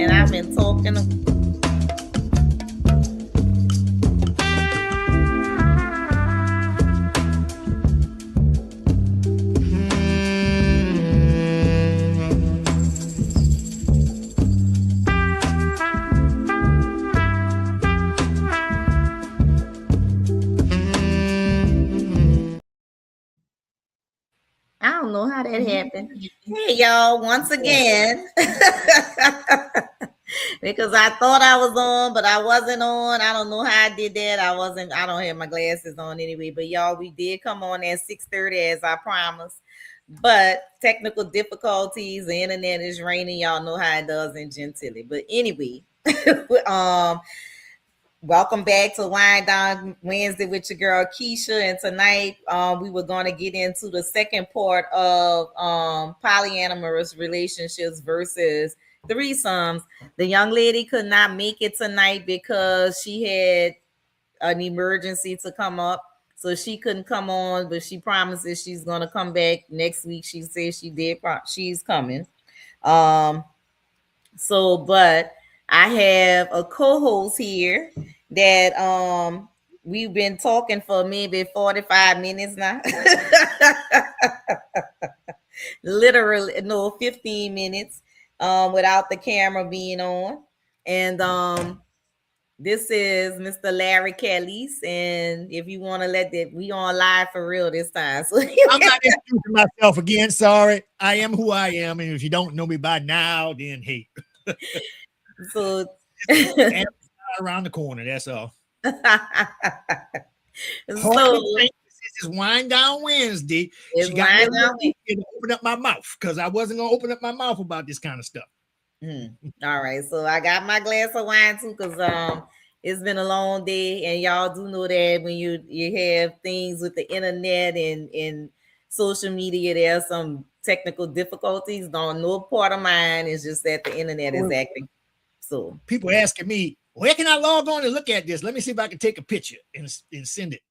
and I've been talking. I don't know how that happened. Hey, y'all, once again. Because I thought I was on, but I wasn't on. I don't know how I did that. I don't have my glasses on anyway. But y'all, we did come on at 6:30 as I promised. But technical difficulties, the internet is raining. Y'all know how it does in Gentilly. But anyway, welcome back to Wine Down Wednesday with your girl Keisha. And tonight we were going to get into the second part of polyamorous relationships versus threesomes. The young lady could not make it tonight because she had an emergency to come up. So she couldn't come on, but she promises she's going to come back next week. She says she's coming. But I have a co-host here that we've been talking for maybe 45 minutes now. Literally, no, 15 minutes without the camera being on. And this is Mr. Larry Kelly's, and if you want to let that, we on live for real this time. So I'm not introducing myself again. Sorry, I am who I am, and if you don't know me by now, then hey. So around the corner, that's all. So this is Wine Down Wednesday. She got me to open up my mouth because I wasn't gonna open up my mouth about this kind of stuff. All right, so I got my glass of wine too because it's been a long day, and y'all do know that when you have things with the internet and social media, there are some technical difficulties. No part of mine is just that the internet is acting. So people asking me, where can I log on and look at this? Let me see if I can take a picture and send it.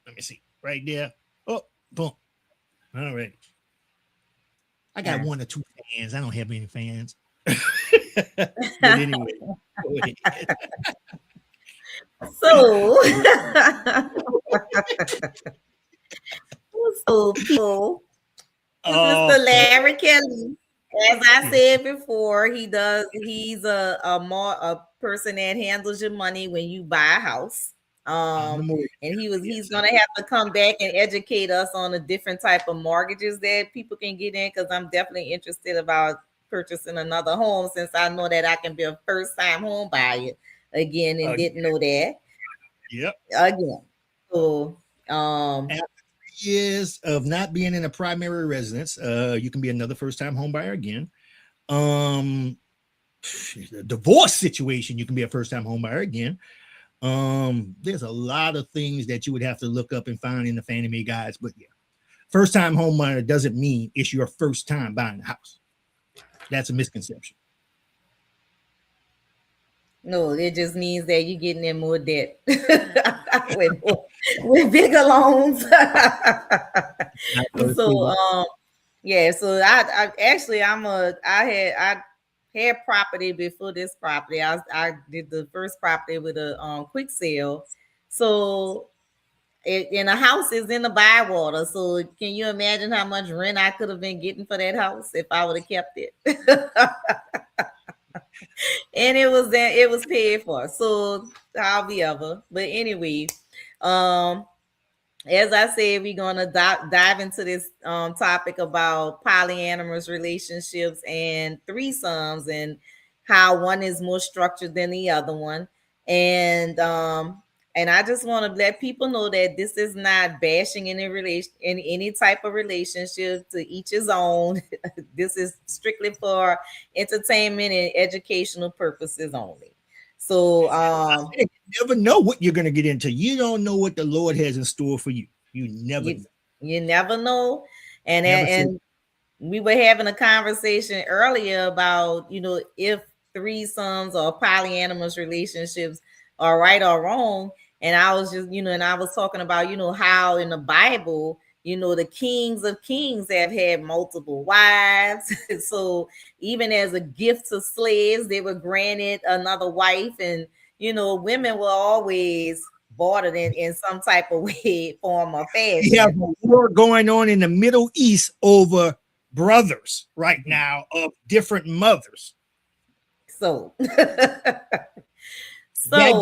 Let me see right there. Oh, boom. All right. I got one or two fans. I don't have any fans. But anyway, so people, Mr. Larry Kelly, as I said before, he's a person that handles your money when you buy a house. And he's gonna have to come back and educate us on the different type of mortgages that people can get in, because I'm definitely interested about purchasing another home, since I know that I can be a first-time home buyer again and didn't know that. Yep. Again. So after 3 years of not being in a primary residence, you can be another first-time home buyer again. The divorce situation, you can be a first-time home buyer again. There's a lot of things that you would have to look up and find in the Fannie Mae guides, but yeah, first-time home buyer doesn't mean it's your first time buying a house. That's a misconception. No, it just means that you're getting in more debt with bigger loans. So yeah, so I had property before this property. I did the first property with a quick sale. So and the house is in the Bywater. So can you imagine how much rent I could have been getting for that house if I would have kept it? And it was paid for. So however, but anyway, as I said, we're gonna dive into this topic about polyamorous relationships and threesomes and how one is more structured than the other one. And I just want to let people know that this is not bashing in any type of relationship. To each his own. This is strictly for entertainment and educational purposes only. So you never know what you're going to get into. You don't know what the Lord has in store for you. You never know. And we were having a conversation earlier about, if threesomes or polyamorous relationships are right or wrong. And I was just, and I was talking about, how in the Bible the kings of kings have had multiple wives. So even as a gift to slaves, they were granted another wife. And, women were always bartered in some type of way, form, or We have fashion. a war going on in the Middle East over brothers right now of different mothers. So, That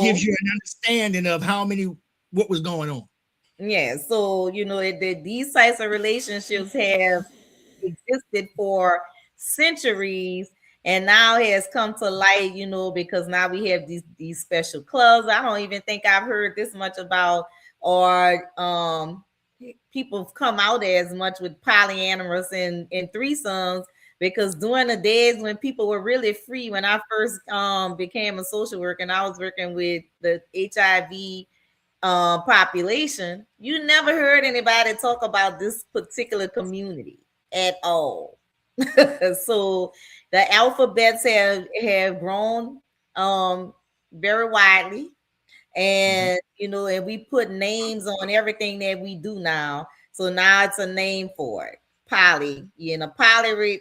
gives so you an understanding of what was going on. yeah. So, these types of relationships have existed for centuries and now has come to light, because now we have these special clubs. I don't even think I've heard this much about, or people have come out as much with polyamorous and threesomes, because during the days when people were really free, when I first became a social worker and I was working with the HIV population, you never heard anybody talk about this particular community at all. So the alphabets have grown very widely, Mhm. and and we put names on everything that we do now. So now it's a name for it.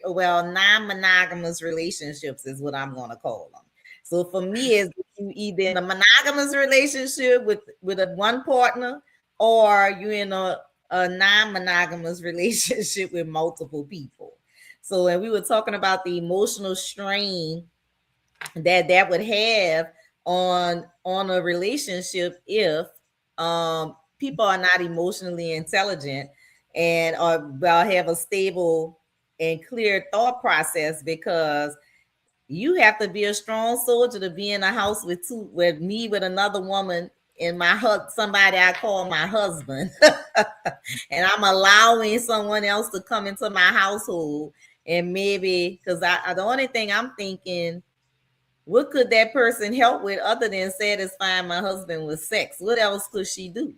Well, non-monogamous relationships is what I'm going to call them. So for me, is you either in a monogamous relationship with a one partner, or you in a non-monogamous relationship with multiple people. So, and we were talking about the emotional strain that would have on a relationship if people are not emotionally intelligent and or well have a stable and clear thought process, because you have to be a strong soldier to be in a house with another woman and somebody I call my husband, and I'm allowing someone else to come into my household. And maybe because the only thing I'm thinking, what could that person help with other than satisfying my husband with sex? What else could she do?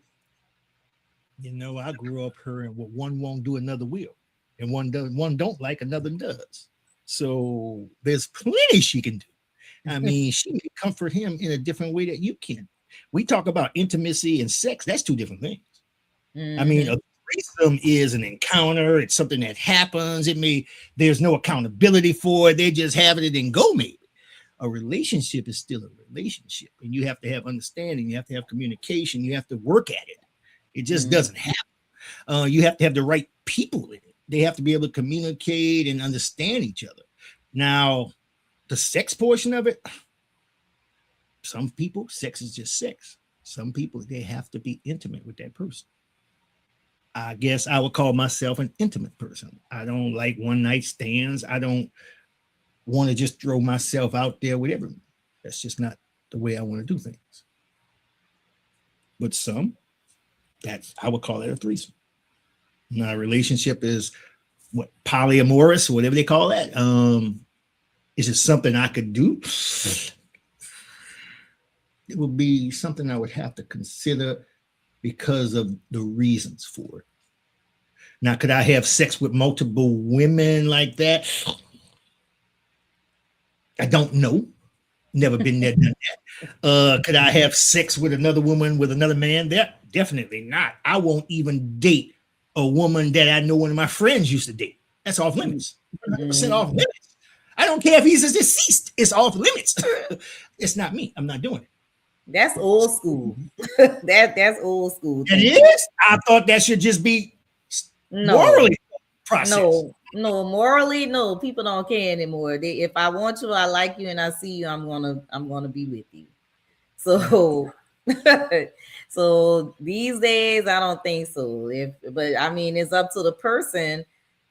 I grew up hearing what one won't do, another will, and one don't like, another does. So there's plenty she can do. I mean, she may comfort him in a different way that you can. We talk about intimacy and sex. That's two different things. I mean, a Mm-hmm. threesome is an encounter. It's something that happens. There's no accountability for it. They just have it and go maybe. A relationship is still a relationship, and you have to have understanding. You have to have communication. You have to work at it. It just Mm-hmm. doesn't happen. You have to have the right people in it. They have to be able to communicate and understand each other. Now, the sex portion of it, some people, sex is just sex. Some people, they have to be intimate with that person. I guess I would call myself an intimate person. I don't like one night stands. I don't want to just throw myself out there with everyone. That's just not the way I want to do things. But some, that's I would call it a threesome. Now, a relationship is what polyamorous, whatever they call that. Is it something I could do? It would be something I would have to consider because of the reasons for it. Now, could I have sex with multiple women like that? I don't know. Never been there, done that. Could I have sex with another woman with another man? That definitely not. I won't even date a woman that I know one of my friends used to date. That's off limits. 100% off Mm-hmm. limits. I don't care if he's deceased. It's off limits. It's not me. I'm not doing it. That's old school. That's old school It thinking. is. I thought that should just be No, morally processed. no. Morally, no. People don't care anymore. If I want you, I like you, and I see you, I'm gonna be with you. So, so these days, I don't think so. But I mean, it's up to the person,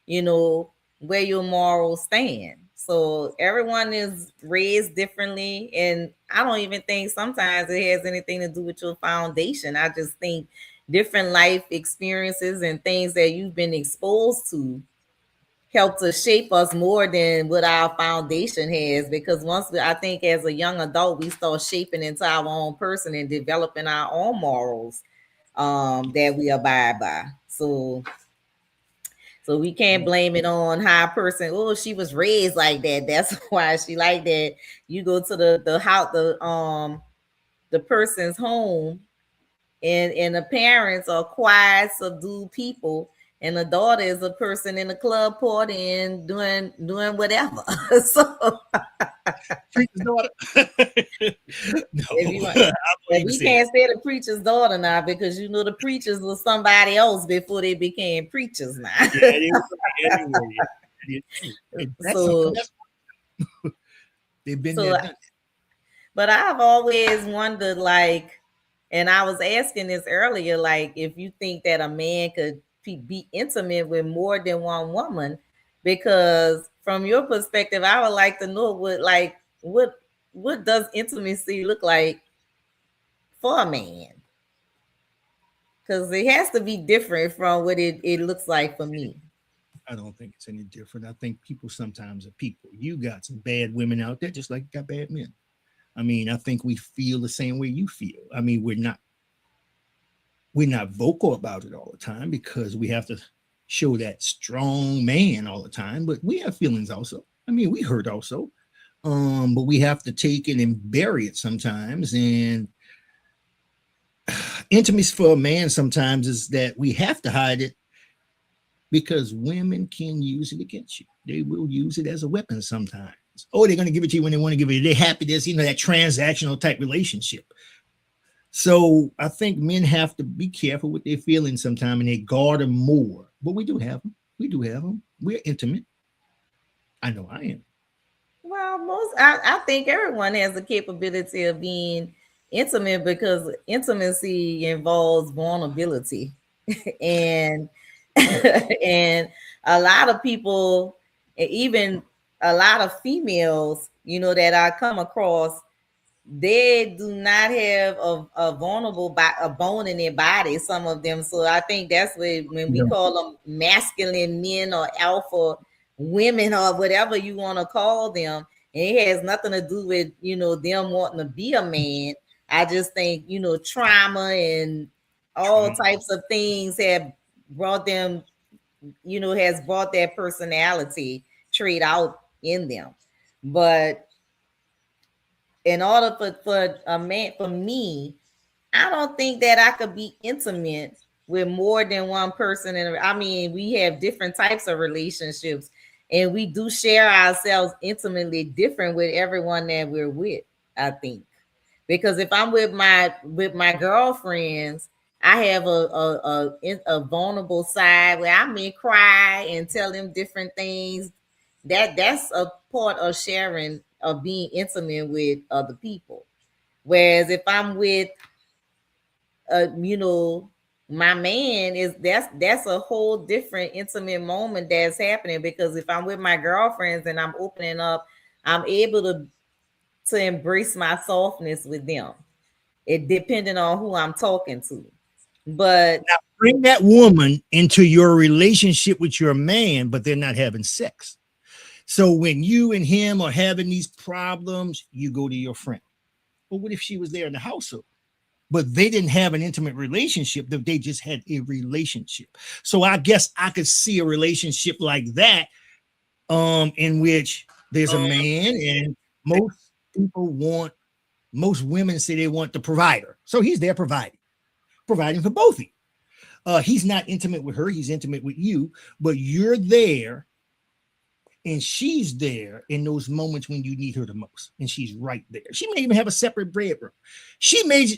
where your morals stand. So everyone is raised differently, and I don't even think sometimes it has anything to do with your foundation. I just think different life experiences and things that you've been exposed to help to shape us more than what our foundation has, because I think as a young adult we start shaping into our own person and developing our own morals that we abide by. So we can't blame it on how a person, oh, she was raised like that, that's why she like that. You go to the house, the person's home, and the parents are quiet, subdued people, and the daughter is a person in the club party and doing whatever. So Preacher's daughter. No, if you want, I won't if even we say that. can't say the preacher's daughter now, because you know the preachers was somebody else before they became preachers now. Yeah, anyway, yeah, that is true. And that's something so that's they've been there, so done but I've always wondered, like, and I was asking this earlier, like, if you think that a man could be intimate with more than one woman, because from your perspective, I would like to know what does intimacy look like for a man? Because it has to be different from what it looks like for that. me. I don't think it's any different. I think people sometimes are people. You got some bad women out there, just like you got bad men. I mean, I think we feel the same way you feel. I mean, we're not vocal about it all the time because we have to show that strong man all the time, but we have feelings also. I mean, we hurt also. But we have to take it and bury it sometimes. And intimacy for a man sometimes is that we have to hide it because women can use it against you. They will use it as a weapon sometimes. Oh, they're going to give it to you when they want to give it. They're happy. There's, that transactional type relationship. So I think men have to be careful with their feelings sometimes and they guard them more. But we do have them. We do have them. We're intimate. I know I am. Well, I think everyone has the capability of being intimate because intimacy involves vulnerability. And and a lot of people, even a lot of females, that I come across, they do not have a vulnerable a bone in their body, some of them. So I think that's when we Yeah. call them masculine men or alpha women or whatever you want to call them. And it has nothing to do with them wanting to be a man. I just think trauma and all Trauma. types of things have brought them, has brought that personality trait out in them. But in order for a man, for me, I don't think that I could be intimate with more than one person. And I mean, we have different types of relationships, and we do share ourselves intimately different with everyone that we're with. I think because if I'm with my girlfriends, I have a vulnerable side where I may cry and tell them different things. That's a part of sharing, of being intimate with other people. Whereas if I'm with you know my man, is that's a whole different intimate moment that's happening, because if I'm with my girlfriends and I'm opening up, I'm able to embrace my softness with them, it depending on who I'm talking to. But Now bring that woman into your relationship with your man, but they're not having sex. So when you and him are having these problems, you go to your friend. But what if she was there in the household? But they didn't have an intimate relationship, they just had a relationship. So I guess I could see a relationship like that, in which there's a man and most people want, most women say they want the provider. So he's there providing for both of you. He's not intimate with her, he's intimate with you, but you're there and she's there in those moments when you need her the most, and she's right there. She may even have a separate bedroom.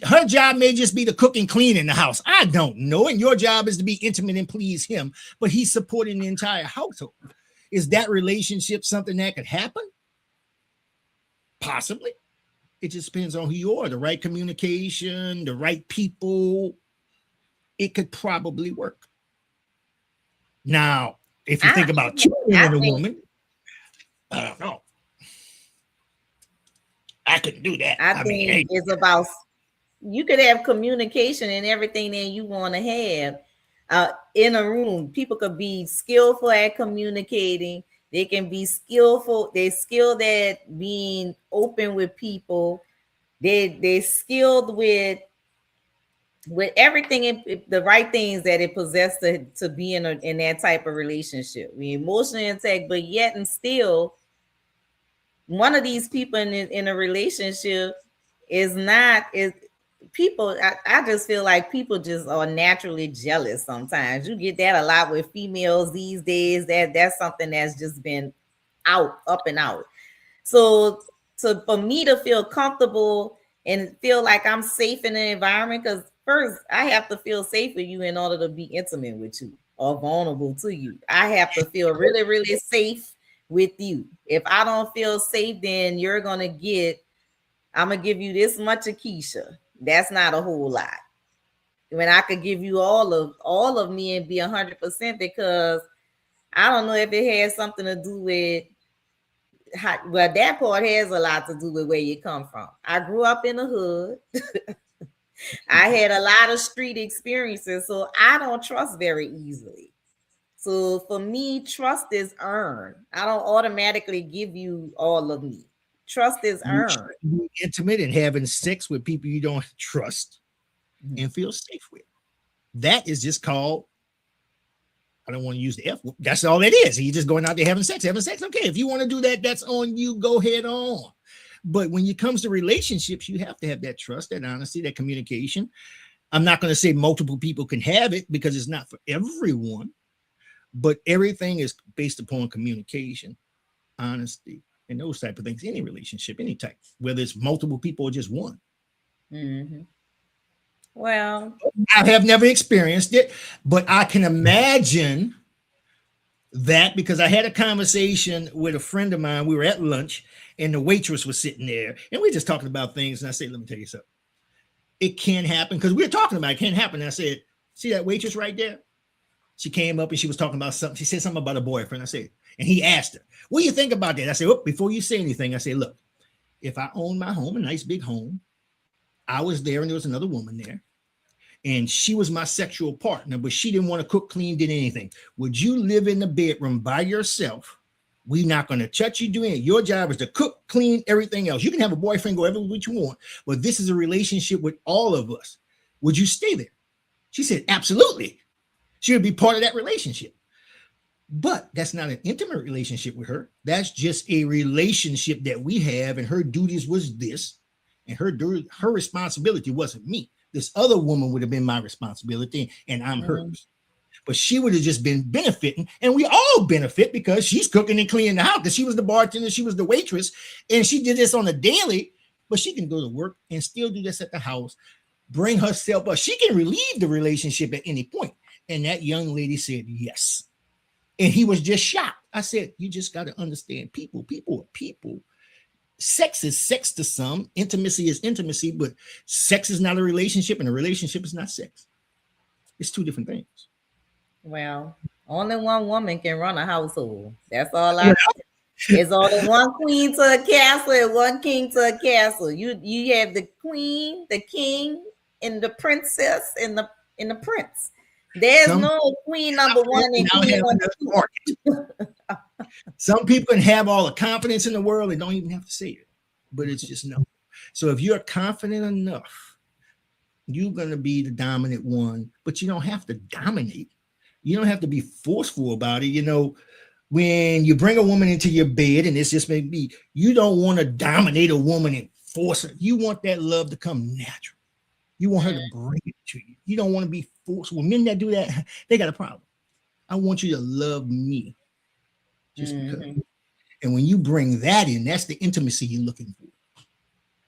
Her job may just be to cook and clean in the house. I don't know. And your job is to be intimate and please him, but he's supporting the entire household. Is that relationship something that could happen? Possibly. It just depends on who you are. The right communication, the right people. It could probably work. Now, if you think about two men I and a think woman, I don't know. I couldn't do that. I I mean, think hey, it's about, you could have communication and everything that you want to have in a room. People could be skillful at communicating. They can be skillful. They're skilled at being open with people. They're skilled with everything, the right things that it possessed to be in that type of relationship. We emotionally intact, but yet and still, one of these people in a relationship is not is people, I just feel like people just are naturally jealous sometimes. You get that a lot with females these days. That's something that's just been out, up and out. So for me to feel comfortable and feel like I'm safe in the environment, because first I have to feel safe with you in order to be intimate with you or vulnerable to you. I have to feel really, really safe with you. If I don't feel safe, then I'm gonna give you this much of Keisha. That's not a whole lot. When I could give you all of me and be 100%, because I don't know if it has something to do with well, that part has a lot to do with where you come from. I grew up in the hood. I had a lot of street experiences, so I don't trust very easily. So for me, trust is earned. I don't automatically give you all of me. Trust is You should earned. be intimate and having sex with people you don't trust and feel safe with. That is just called, I don't want to use the F word. That's all it is. You're just going out there having sex. Okay. If you want to do that, that's on you. Go ahead on. But when it comes to relationships, you have to have that trust, that honesty, that communication. I'm not going to say multiple people can have it because it's not for everyone, but everything is based upon communication, honesty, and those type of things. Any relationship, any type, whether it's multiple people or just one. Mm-hmm. Well, I have never experienced it, but I can imagine that because I had a conversation with a friend of mine. We were at lunch and the waitress was sitting there and we were just talking about things. And I said, let me tell you something. It can happen because we were talking about it can't happen. And I said, see that waitress right there? She came up and she was talking about something. She said something about a boyfriend. I said, and he asked her, what do you think about that? I said, oh, before you say anything, I said, look, if I owned my home, a nice big home, I was there and there was another woman there. And she was my sexual partner, but she didn't want to cook, clean, did anything. Would you live in the bedroom by yourself? We're not going to touch you doing it. Your job is to cook, clean, everything else. You can have a boyfriend, go everywhere you want, but this is a relationship with all of us. Would you stay there? She said, absolutely. She would be part of that relationship. But that's not an intimate relationship with her. That's just a relationship that we have, and her duties was this, and her responsibility wasn't me. This other woman would have been my responsibility, and I'm hers. But she would have just been benefiting, and we all benefit because she's cooking and cleaning the house. Because she was the bartender, she was the waitress, and she did this on a daily. But she can go to work and still do this at the house, bring herself up. She can relieve the relationship at any point. And that young lady said yes, and he was just shocked. I said, "You just got to understand, people. Sex is sex to some. Intimacy is intimacy, but sex is not a relationship, and a relationship is not sex. It's two different things." well, only one woman can run a household. That's all I. It's only one queen to a castle and one king to a castle. You have the queen, the king, and the princess and the prince. There's no queen number one and king number two. Some people can have all the confidence in the world and don't even have to say it, but it's just no. So if you're confident enough, you're going to be the dominant one, but you don't have to dominate. You don't have to be forceful about it. You know, when you bring a woman into your bed, and this just may be, you don't want to dominate a woman and force her. You want that love to come natural. You want her to bring it to you. You don't want to be forceful. Men that do that, they got a problem. I want you to love me just because. And when you bring that in, that's the intimacy you're looking for.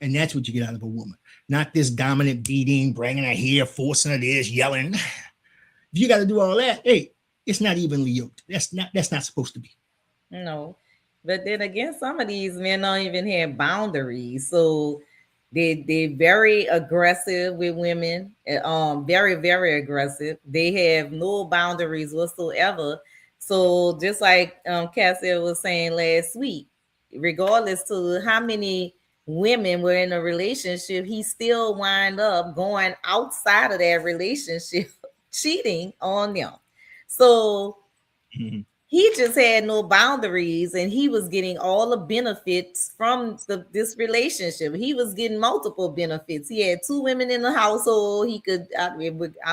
And that's what you get out of a woman. Not this dominant beating, bringing her here, forcing her this, yelling. If you got to do all that, hey, it's not evenly yoked. That's not supposed to be. No. But then again, some of these men don't even have boundaries. So they're very aggressive with women. Very, very aggressive. They have no boundaries whatsoever. So just like Cassie was saying last week, regardless to how many women were in a relationship, he still wind up going outside of that relationship, cheating on them. So he just had no boundaries, and he was getting all the benefits from this relationship. He was getting multiple benefits. He had two women in the household. He could, I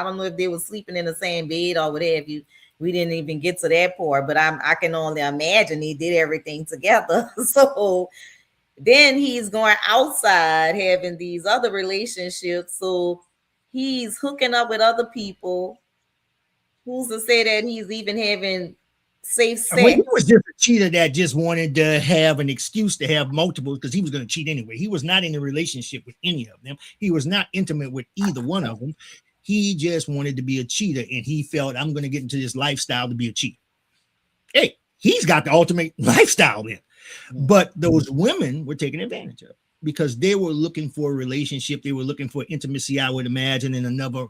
don't know if they were sleeping in the same bed or what have you. We didn't even get to that part, but I can only imagine he did everything together. So Then he's going outside having these other relationships. So he's hooking up with other people. Who's to say that he's even having safe Well, he sex? was just a cheater that just wanted to have an excuse to have multiple because he was going to cheat anyway. He was not in a relationship with any of them. He was not intimate with either one of them. He just wanted to be a cheater, and he felt, I'm going to get into this lifestyle to be a cheater. Hey, he's got the ultimate lifestyle then. But those women were taken advantage of because they were looking for a relationship. They were looking for intimacy, I would imagine, in another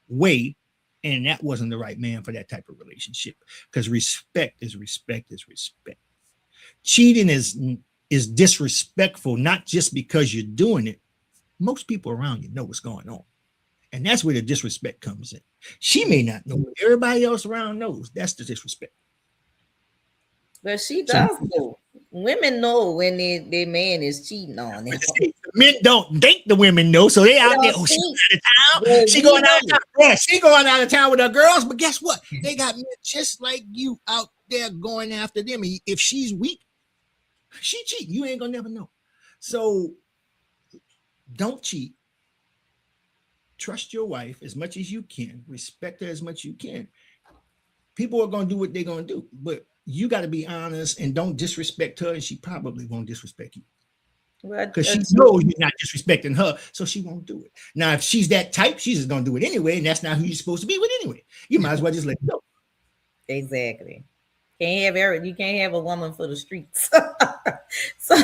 way. And that wasn't the right man for that type of relationship because respect is respect is respect. Cheating is disrespectful, not just because you're doing it. Most people around you know what's going on. And that's where the disrespect comes in. She may not know, but everybody else around knows. That's the disrespect. But she So does know. Women know when their man is cheating on them. the men don't think the women know, so they out there. Oh, she going out of town. She going out of town. Yeah, she going out of town with her girls. But guess what? They got men just like you out there going after them. And if she's weak, she cheating. You ain't gonna never know. So don't cheat. Trust your wife as much as you can. Respect her as much as you can. People are gonna do what they're gonna do, but you got to be honest and don't disrespect her, and she probably won't disrespect you because she knows you're not disrespecting her, so she won't do it. Now, if she's that type, she's just gonna do it anyway, and that's not who you're supposed to be with anyway. You might as well just let it go. Exactly. You can't have a woman for the streets. So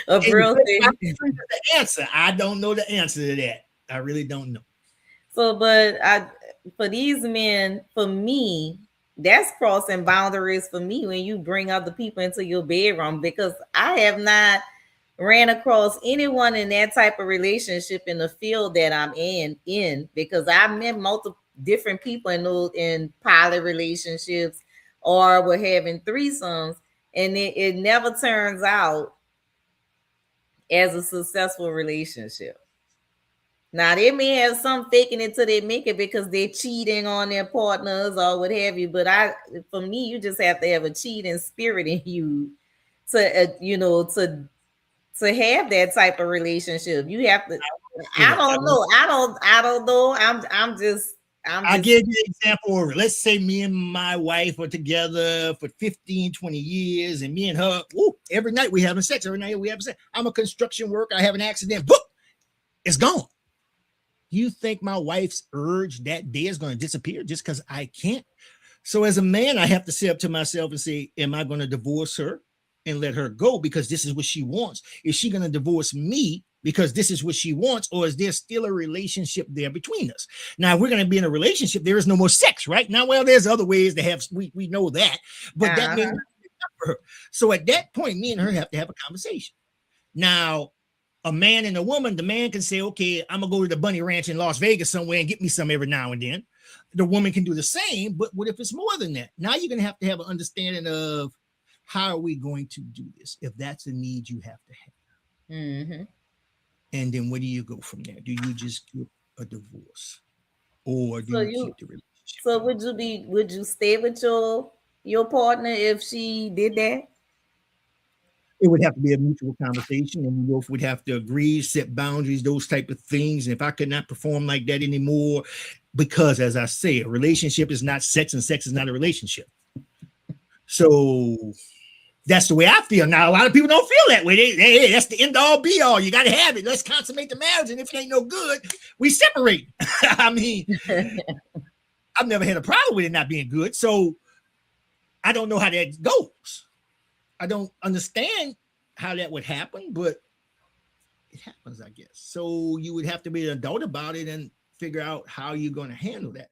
a real thing. The answer. I don't know the answer to that. I really don't know. So, but for these men, for me, that's crossing boundaries for me when you bring other people into your bedroom, because I have not ran across anyone in that type of relationship in the field that I'm in because I've met multiple different people in poly relationships or we're having threesomes, and it never turns out as a successful relationship. Now they may have some faking it till they make it because they're cheating on their partners or what have you. But for me, you just have to have a cheating spirit in you to have that type of relationship. You have to. I don't know. I don't know. I'll give you an example. Let's say me and my wife are together for 15, 20 years, and me and her, every night we having sex. Every night we having sex. I'm a construction worker. I have an accident. Boop, it's gone. You think my wife's urge that day is going to disappear just because I can't? So as a man, I have to say up to myself and say, am I going to divorce her and let her go because this is what she wants? Is she going to divorce me because this is what she wants? Or is there still a relationship there between us? Now, if we're going to be in a relationship, there is no more sex, right? Now, well, there's other ways to have, we know that, but that may not be enough for her. So at that point, me and her have to have a conversation. Now, a man and a woman, the man can say, okay, I'm going to go to the Bunny Ranch in Las Vegas somewhere and get me some every now and then. The woman can do the same, but what if it's more than that? Now you're going to have an understanding of how are we going to do this if that's a need you have to have. Mm-hmm. And then where do you go from there? Do you just get a divorce or do you keep the relationship? So would you stay with your partner if she did that? It would have to be a mutual conversation, and we both would have to agree, set boundaries, those type of things. And if I could not perform like that anymore, because as I say, a relationship is not sex and sex is not a relationship. So that's the way I feel. Now, a lot of people don't feel that way. Hey, that's the end all be all. You got to have it. Let's consummate the marriage. And if it ain't no good, we separate. I mean, I've never had a problem with it not being good. So I don't know how that goes. I don't understand how that would happen, but it happens, I guess. So you would have to be an adult about it and figure out how you're going to handle that.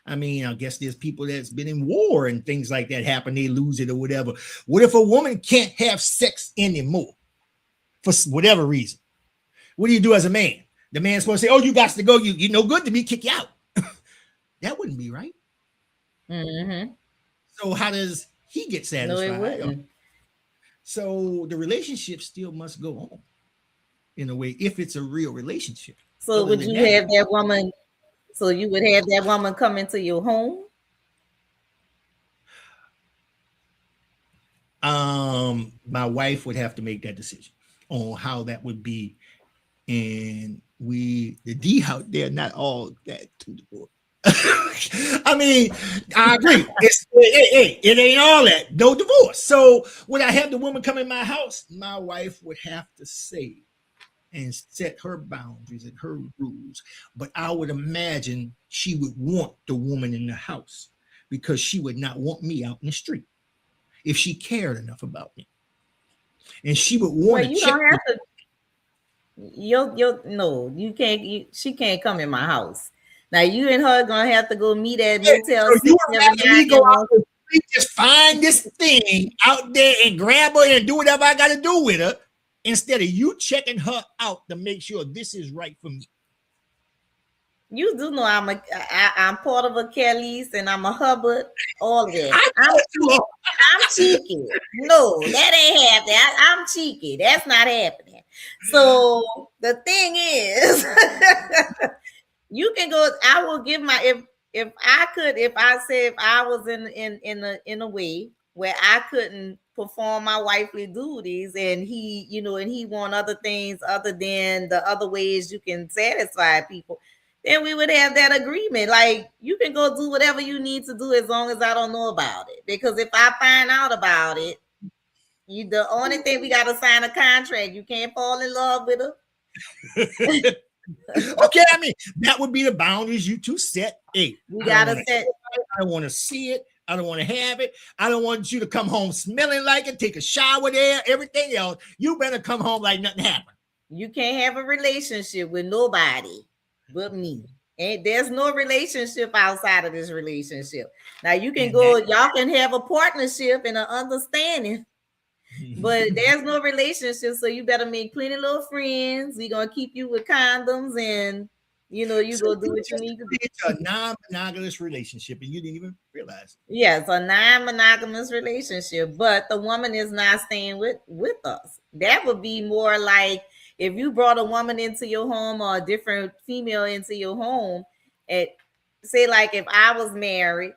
I mean, I guess there's people that's been in war and things like that happen. They lose it or whatever. What if a woman can't have sex anymore for whatever reason? What do you do as a man? The man's supposed to say, oh, you got to go. You're no good to me. Kick you out. That wouldn't be right. Mm-hmm. So how does he get satisfied? No, it wouldn't. So the relationship still must go on in a way if it's a real relationship. So would you have that woman? So you would have that woman come into your home? My wife would have to make that decision on how that would be. And the D out there, not all that to the board. I mean, I agree. It ain't all that. No divorce. So when I have the woman come in my house, my wife would have to say and set her boundaries and her rules. But I would imagine she would want the woman in the house because she would not want me out in the street if she cared enough about me. And she would want Well, to you check don't have to. You no, you can't. She can't come in my house. Now you and her gonna have to go meet at Motel So you 6 would every rather now me and go then. out the street, just find this thing out there and grab her and do whatever I got to do with her, instead of you checking her out to make sure this is right for me. You do know I'm part of a Kelly's and I'm a Hubbard. All of that. I I'm know you cheeky. are. I'm cheeky. No, that ain't happening. I'm cheeky. That's not happening. So the thing is, you can go. I will give my if I could, if I say if I was in a way where I couldn't perform my wifely duties and he, and he want other things other than the other ways you can satisfy people, then we would have that agreement. Like you can go do whatever you need to do as long as I don't know about it. Because if I find out about it, the only thing we gotta sign a contract. You can't fall in love with her. Okay, I mean, that would be the boundaries you two set. Hey, We I don't gotta want to set. I don't want to see it. I don't want to have it. I don't want you to come home smelling like it, take a shower there, everything else. You better come home like nothing happened. You can't have a relationship with nobody but me. And there's no relationship outside of this relationship. Now you can And that go, y'all can have a partnership and an understanding, but there's no relationship. So you better make plenty little friends. We're gonna keep you with condoms and you so go do you what you just need to do. agreed to a non-monogamous relationship and you didn't even realize Yes, a non-monogamous relationship, but the woman is not staying with us. That would be more like if you brought a woman into your home or a different female into your home. It say like if I was married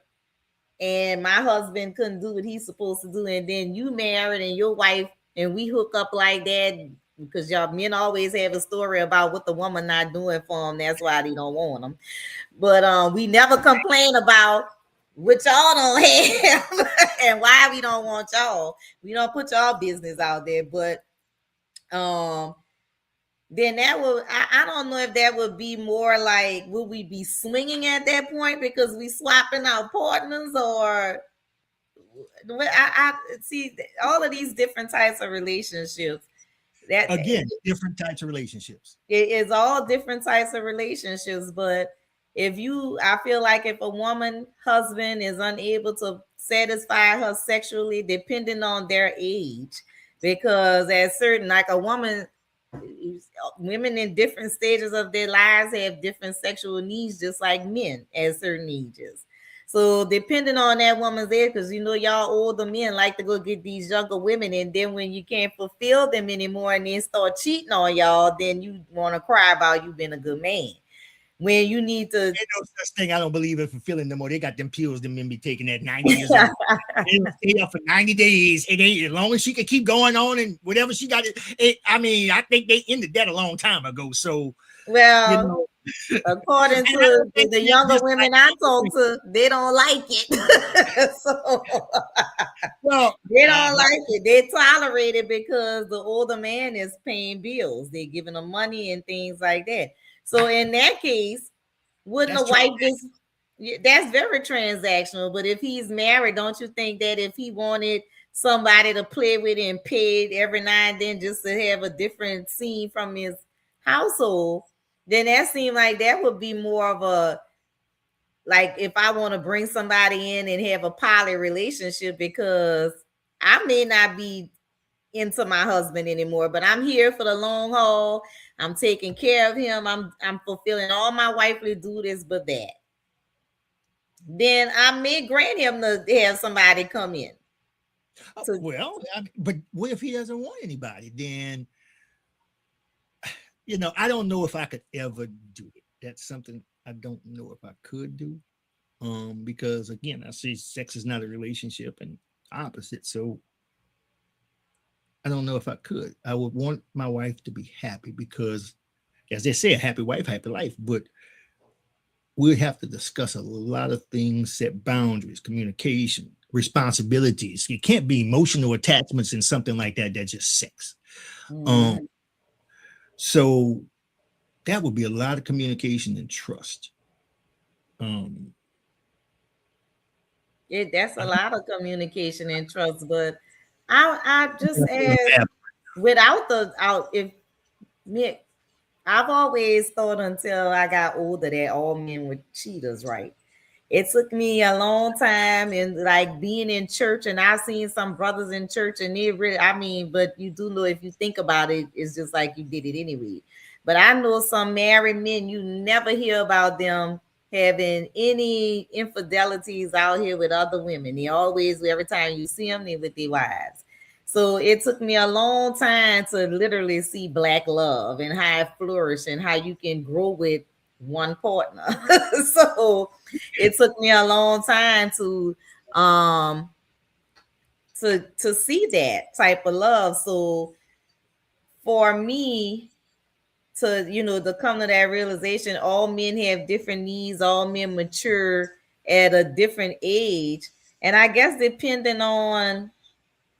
and my husband couldn't do what he's supposed to do, and then you married and your wife and we hook up like that because y'all men always have a story about what the woman not doing for them. That's why they don't want them. But we never complain about what y'all don't have and why we don't want y'all. We don't put y'all business out there. But um then that would I don't know if that would be more like would we be swinging at that point because we swapping out partners or I see all of these different types of relationships that again, different types of relationships. it is all different types of relationships. But I feel like if a woman husband is unable to satisfy her sexually, depending on their age, because at certain, like a woman, women in different stages of their lives have different sexual needs, just like men at certain ages. So depending on that woman's age, because y'all older men like to go get these younger women, and then when you can't fulfill them anymore and then start cheating on y'all, then you want to cry about you being a good man. When you need to Ain't no such thing. I don't believe in fulfilling them or they got them pills them men be taking at 90 years old. They don't stay up for 90 days. It ain't as long as she can keep going on and whatever she got. I mean, I think they ended that a long time ago. So, you well, know, according and I to don't think the men younger just like women I talk to, they don't like it. So well, they don't like it. They tolerate it because the older man is paying bills. They're giving them money and things like that. So in that case, wouldn't a that's true. wife just that's very transactional. But if he's married, don't you think that if he wanted somebody to play with and paid every now and then just to have a different scene from his household, then that seemed like that would be more of a like if I want to bring somebody in and have a poly relationship because I may not be into my husband anymore, but I'm here for the long haul. I'm taking care of him. I'm fulfilling all my wifely duties, but that. Then I may grant him to have somebody come in. To Well, but what if he doesn't want anybody? Then, I don't know if I could ever do it. That's something I don't know if I could do. Because again, I say sex is not a relationship and opposite. So I don't know if I could. I would want my wife to be happy because, as they say, a happy wife, happy life. But we'd have to discuss a lot of things, set boundaries, communication, responsibilities. It can't be emotional attachments and something like that. That's just sex. Um, Mhm. so that would be a lot of communication and trust. Um, That's a lot of communication and trust, but I just ask without the out if me I've always thought until I got older that all men were cheaters, right? It took me a long time and like being in church, and I've seen some brothers in church, and they really, I mean, but you do know if you think about it, it's just like you did it anyway. But I know some married men, you never hear about them having any infidelities out here with other women. They always, every time you see them, they with their wives. So it took me a long time to literally see black love and how it flourished and how you can grow with one partner. So it took me a long time um to see that type of love. So for me to to come to that realization, all men have different needs, all men mature at a different age, and I guess depending on,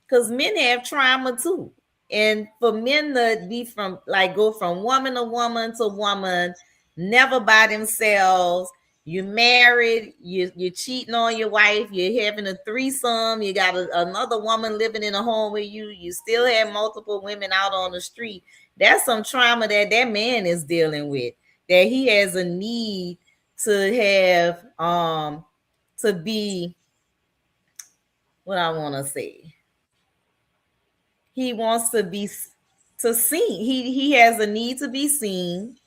because men have trauma too. And for men to be from like go from woman to woman to woman, never by themselves. You're married, you're cheating on your wife, you're having a threesome, you got another woman living in a home with you still have multiple women out on the street. That's some trauma that that man is dealing with. That he has a need to have to be, what I want to say, he wants to be to seen. He has a need to be seen.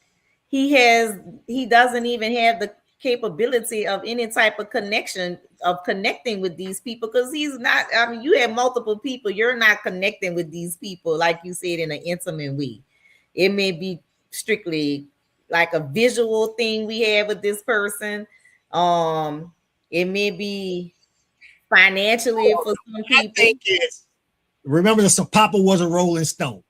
He has he doesn't even have the capability of any type of connection of connecting with these people because he's not. I mean, you have multiple people. You're not connecting with these people like you said in an intimate way. It may be strictly like a visual thing we have with this person. Um, it may be financially for some I people. think it's remember the Papa was a Rolling Stone.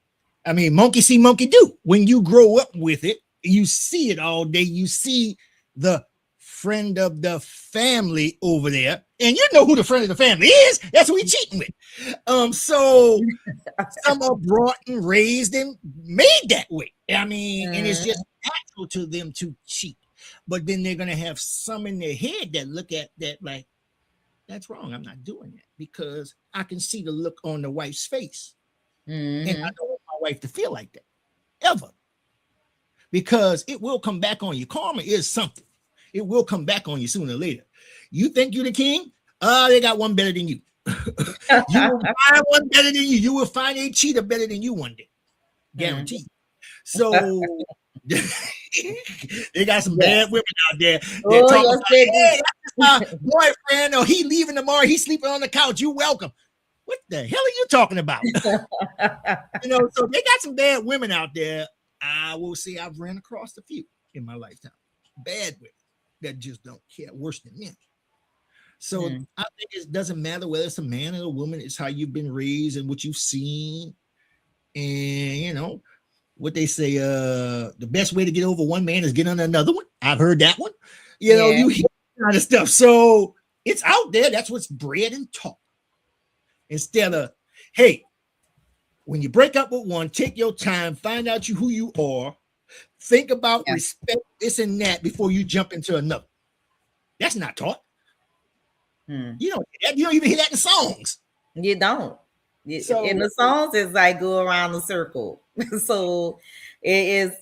I mean, monkey see, monkey do. When you grow up with it, you see it all day. You see the friend of the family over there, and you know who the friend of the family is. That's who he's cheating with. So some are brought and raised and made that way. I mean, and it's just Mm, natural to them to cheat. But then they're gonna have some in their head that look at that like that's wrong. I'm not doing that because I can see the look on the wife's face. And I mhm. don't want my wife to feel like that ever because it will come back on you. Karma is something. It will come back on you sooner or later. You think you're the king? They got one better than you. You will find one better than you. You will find a cheater better than you one day. Mm. Guaranteed. So they got some Yes. bad women out there that Oh, talk yes, about, they do. hey, that's my boyfriend, or he leaving tomorrow, he's sleeping on the couch. You welcome. What the hell are you talking about? So they got some bad women out there. I will say I've ran across a few in my lifetime. Bad women that just don't care, worse than men. So Mm. I think it doesn't matter whether it's a man or a woman, it's how you've been raised and what you've seen. And what they say, the best way to get over one man is get on another one. I've heard that one. Yeah. You hear that kind of stuff. So it's out there. That's what's bred and taught. Instead of, hey, when you break up with one, take your time, find out who you are, think about Yeah. respect, this and that before you jump into another. That's not taught. Mm. You don't even hear that in songs. You don't. In So the songs, it's like go around the circle. So it is,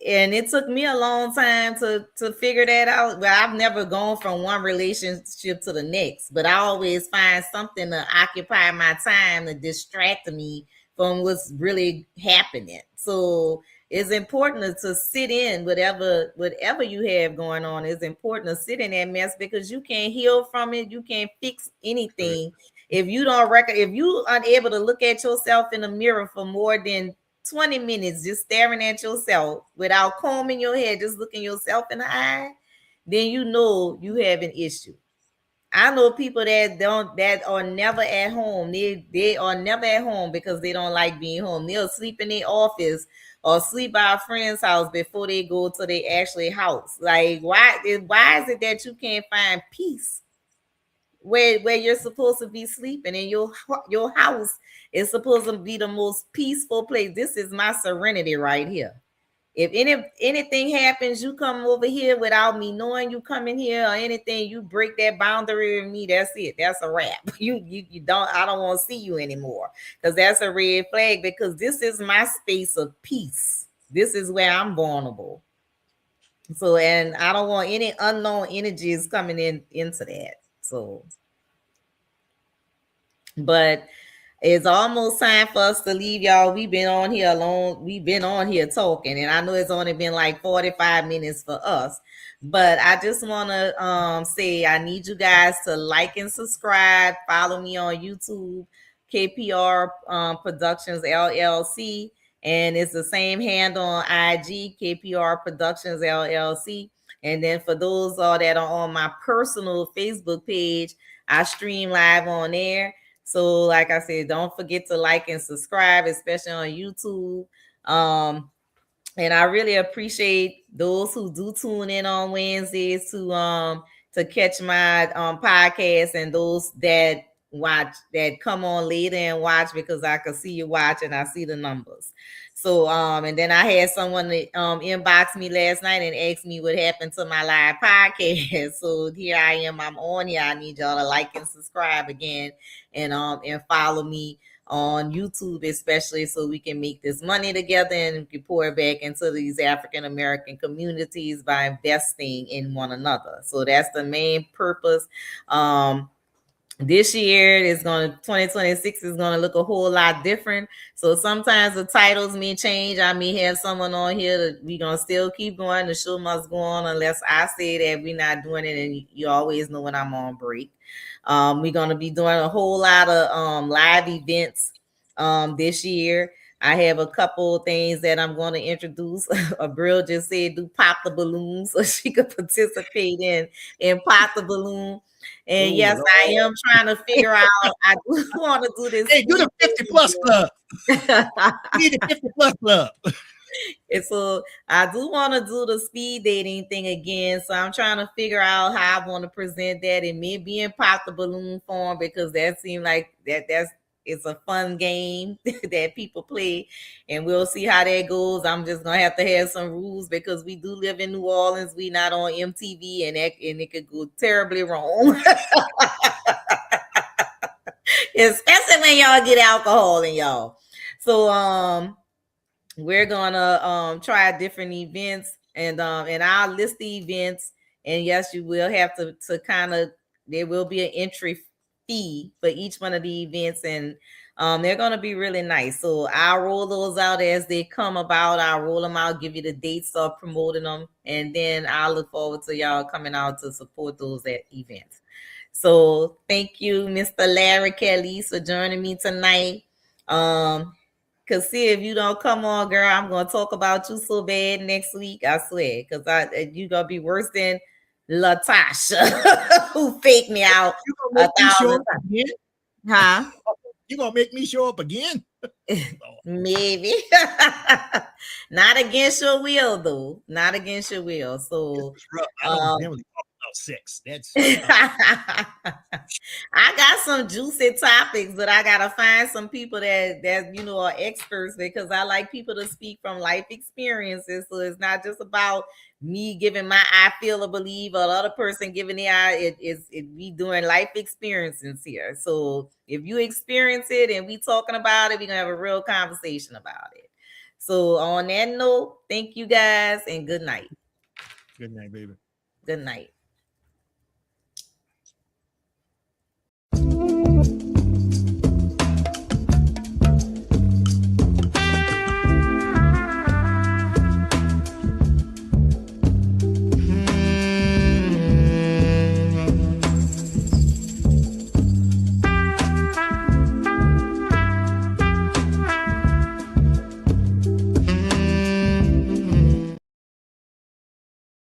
and it took me a long time to figure that out. But I've never gone from one relationship to the next. But I always find something to occupy my time to distract me from what's really happening. So it's important to sit in whatever you have going on. It's important to sit in that mess because you can't heal from it. You can't fix anything if you don't if you unable to look at yourself in the mirror for more than 20 minutes, just staring at yourself without combing your hair, just looking yourself in the eye, then you know you have an issue. I know people that are never at home. They are never at home because they don't like being home. They'll sleep in their office or sleep at a friend's house before they go to their actually house. Like why is it that you can't find peace where you're supposed to be sleeping in your house is supposed to be the most peaceful place. This is my serenity right here. If anything happens, you come over here without me knowing you coming here or anything, you break that boundary with me. That's it. That's a wrap. You don't. I don't want to see you anymore because that's a red flag. Because this is my space of peace. This is where I'm vulnerable. So, and I don't want any unknown energies coming into that. So, but it's almost time for us to leave, y'all. We've been on here alone. We've been on here talking, and I know it's only been like 45 minutes for us. But I just want to say I need you guys to like and subscribe. Follow me on YouTube, KPR Productions LLC, and it's the same handle on IG, KPR Productions LLC. And then for those that are on my personal Facebook page, I stream live on there. So, like I said, don't forget to like and subscribe, especially on YouTube. And I really appreciate those who do tune in on Wednesdays to catch my podcast, and those that come on later and watch because I can see you watch and I see the numbers. So and then I had someone that inbox me last night and asked me what happened to my live podcast. So here I am, I'm on here. I need y'all to like and subscribe again and follow me on YouTube, especially so we can make this money together and we can pour it back into these African American communities by investing in one another. So that's the main purpose. This year is 2026 is going to look a whole lot different. So sometimes the titles may change. I may have someone on here that we're going to still keep going. The show must go on unless I say that we're not doing it. And you always know when I'm on break. We're going to be doing a whole lot of live events this year. I have a couple of things that I'm going to introduce. Abril just said do pop the balloon so she could participate in pop the balloon. And Oh, yes, Lord. I am trying to figure out. I do want to do this. Hey, do the 50 plus club. We need a 50 plus club. And so I do want to do the speed dating thing again. So I'm trying to figure out how I want to present that. It may be in pop the balloon form because that seemed like it's a fun game that people play, and we'll see how that goes. I'm just gonna have to have some rules because we do live in New Orleans. We not on MTV, and it could go terribly wrong. Especially when y'all get alcohol in y'all. So we're gonna try different events and I'll list the events, and yes, you will have to kind of, there will be an entry fee for each one of the events, and they're gonna be really nice. So I'll roll those out as they come about. I'll roll them out, give you the dates of promoting them, and then I'll look forward to y'all coming out to support those at events. So thank you, Mr. Larry Kelly, for joining me tonight. Cause see, if you don't come on, girl, I'm gonna talk about you so bad next week. I swear, cause you gonna be worse than Latasha, who faked me out You gonna make me show up again? Huh? You gonna make me show up again? Maybe. Not against your will, though. Not against your will. So I don't generally talk about sex. That's I got some juicy topics, but I gotta find some people that are experts, because I like people to speak from life experiences. So it's not just about me giving my I feel or believe, or the other person giving the I. We doing life experiences here. So if you experience it and we talking about it, we're gonna have a real conversation about it. So on that note, thank you guys and good night. good night, baby. Good night.